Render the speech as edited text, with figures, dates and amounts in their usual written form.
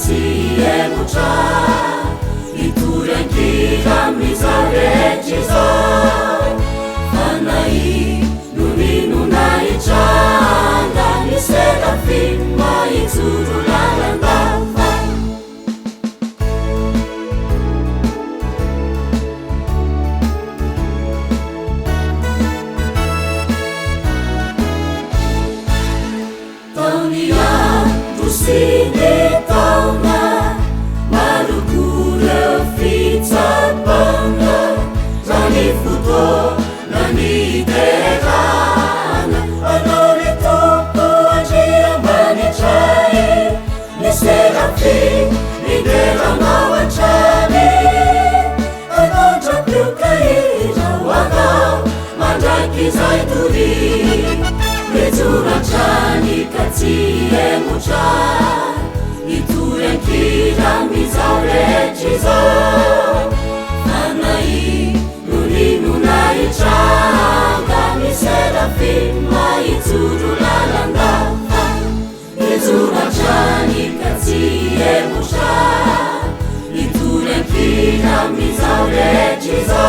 katiemutra itorankira mizaretriza fanai nuninunaitranga ni Serafim maitsuru lalandafa taunia tusini tauna marukure fitsapanga zani futo nani dekana anori toko ajia manitrai ni Serafim nidera mawachani anoja piukaira waga mandaki zaituri Mezurachani katiemutra itorankira mizaretriza fanai nuninunaitranga ni Serafim maitsuru lalandafa Mezurachani katiemutra itorankira mizaretriza